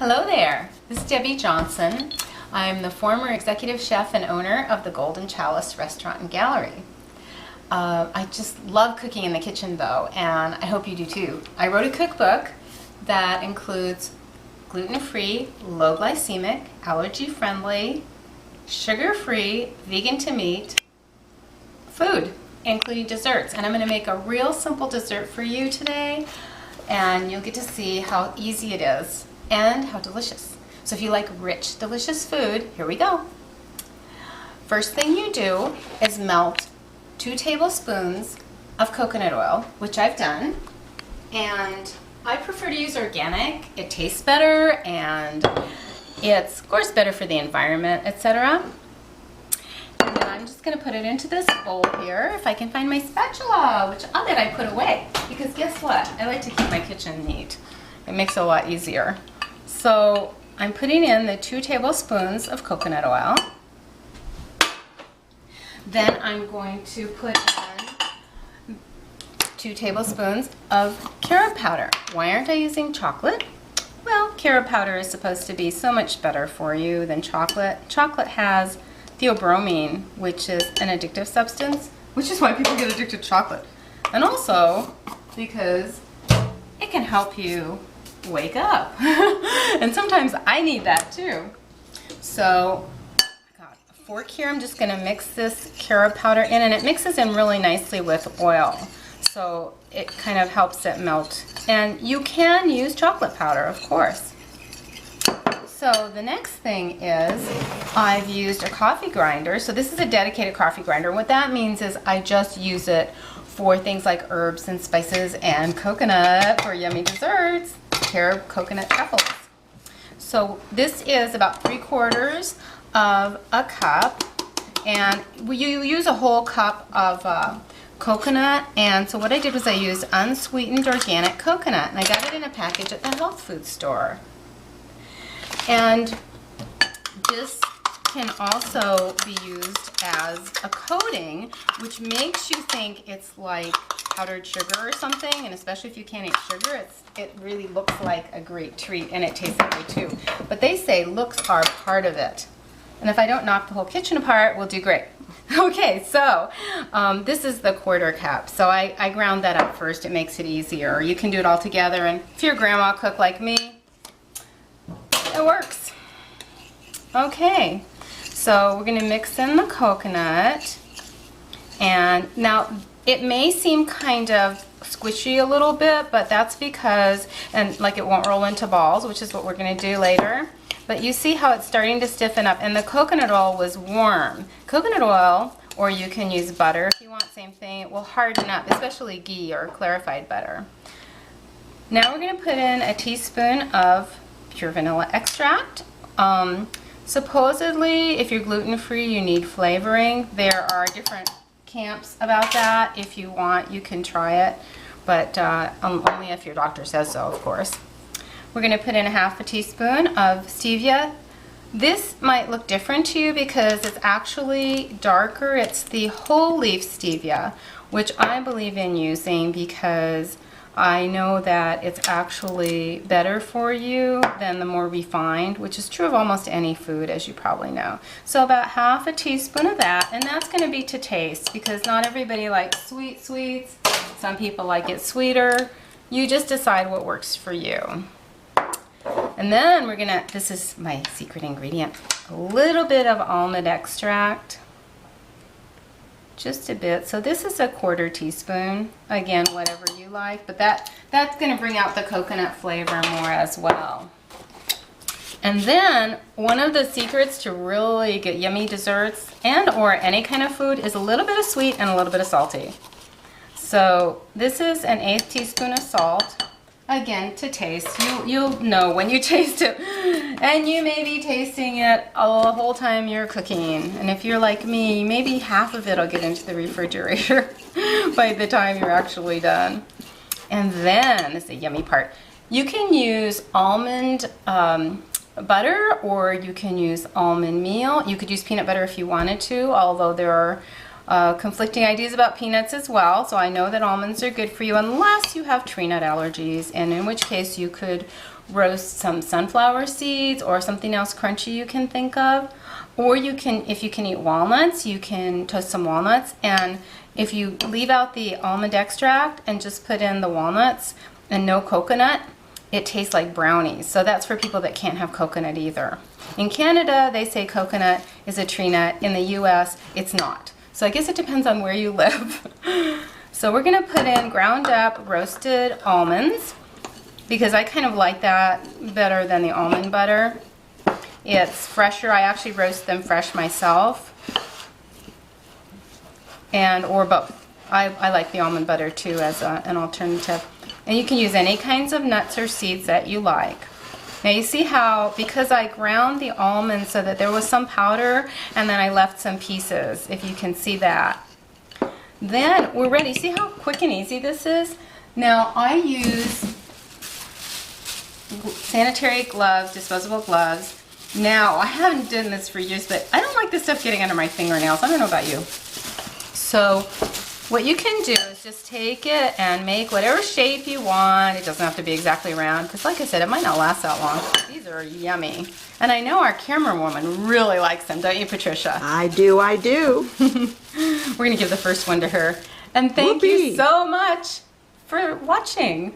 Hello there, this is Debbie Johnson. I'm the former executive chef and owner of the Golden Chalice Restaurant and Gallery. I just love cooking in the kitchen though, and I hope you do too. I wrote a cookbook that includes gluten-free, low-glycemic, allergy-friendly, sugar-free, vegan to meat food, including desserts. And I'm going to make a real simple dessert for you today, and you'll get to see how easy it is and how delicious. So if you like rich, delicious food, here we go. First thing you do is melt 2 tablespoons of coconut oil, which I've done, and I prefer to use organic. It tastes better and it's of course better for the environment, etc. And then I'm just going to put it into this bowl here, if I can find my spatula, which I'll bet I put away, because guess what? I like to keep my kitchen neat. It makes it a lot easier. So I'm putting in the 2 tablespoons of coconut oil. Then I'm going to put in 2 tablespoons of carob powder. Why aren't I using chocolate? Well, carob powder is supposed to be so much better for you than chocolate. Chocolate has theobromine, which is an addictive substance, which is why people get addicted to chocolate. And also because it can help you wake up. And sometimes I need that too. So I got a fork here. I'm just going to mix this carob powder in, and it mixes in really nicely with oil. So it kind of helps it melt. And you can use chocolate powder, of course. So the next thing is I've used a coffee grinder. So this is a dedicated coffee grinder. What that means is I just use it for things like herbs and spices and coconut for yummy desserts. Carob coconut truffles. So this is about 3/4 of a cup, and you use a whole cup of coconut. And so what I did was I used unsweetened organic coconut, and I got it in a package at the health food store. And this can also be used as a coating, which makes you think it's like powdered sugar or something, and especially if you can't eat sugar, it really looks like a great treat, and it tastes that way too. But they say looks are part of it. And if I don't knock the whole kitchen apart, we'll do great. Okay, so this is the 1/4 cup. So I ground that up first. It makes it easier. You can do it all together, and if your grandma cooked like me, it works. Okay, so we're going to mix in the coconut. And now it may seem kind of squishy a little bit, but that's because, and like it won't roll into balls, which is what we're going to do later. But you see how it's starting to stiffen up, and the coconut oil was warm. Coconut oil, or you can use butter if you want, same thing, it will harden up, especially ghee or clarified butter. Now we're going to put in a teaspoon of pure vanilla extract. Supposedly, if you're gluten-free, you need flavoring. There are different camps about that. If you want, you can try it, but only if your doctor says so, of course. We're going to put in 1/2 teaspoon of stevia. This might look different to you because it's actually darker. It's the whole leaf stevia, which I believe in using because I know that it's actually better for you than the more refined, which is true of almost any food, as you probably know. So about 1/2 teaspoon of that, and that's going to be to taste, because not everybody likes sweets. Some people like it sweeter. You just decide what works for you. And then we're gonna, this is my secret ingredient, a little bit of almond extract. Just a bit. So this is a 1/4 teaspoon. Again, whatever you like, but that's going to bring out the coconut flavor more as well. And then one of the secrets to really get yummy desserts and or any kind of food is a little bit of sweet and a little bit of salty. So this is an 1/8 teaspoon of salt. Again, to taste. You'll know when you taste it, and you may be tasting it the whole time you're cooking. And if you're like me, maybe half of it will get into the refrigerator by the time you're actually done. And then, this is the yummy part, you can use almond butter, or you can use almond meal. You could use peanut butter if you wanted to, although there are conflicting ideas about peanuts as well. So I know that almonds are good for you unless you have tree nut allergies, and in which case you could roast some sunflower seeds or something else crunchy you can think of. Or you can, if you can eat walnuts, you can toast some walnuts, and if you leave out the almond extract and just put in the walnuts and no coconut, it tastes like brownies. So that's for people that can't have coconut either. In Canada, they say coconut is a tree nut. In the US, it's not. So I guess it depends on where you live. So we're gonna put in ground up roasted almonds because I kind of like that better than the almond butter. It's fresher. I actually roast them fresh myself, or both. I like the almond butter too as an alternative. And you can use any kinds of nuts or seeds that you like. Now you see how, because I ground the almonds so that there was some powder and then I left some pieces, if you can see that. Then we're ready. See how quick and easy this is? Now I use sanitary gloves, disposable gloves. Now, I haven't done this for years, but I don't like this stuff getting under my fingernails. I don't know about you. So, what you can do is just take it and make whatever shape you want. It doesn't have to be exactly round, because like I said, it might not last that long. These are yummy. And I know our camera woman really likes them, don't you, Patricia? I do, I do. We're going to give the first one to her. And thank you so much for watching.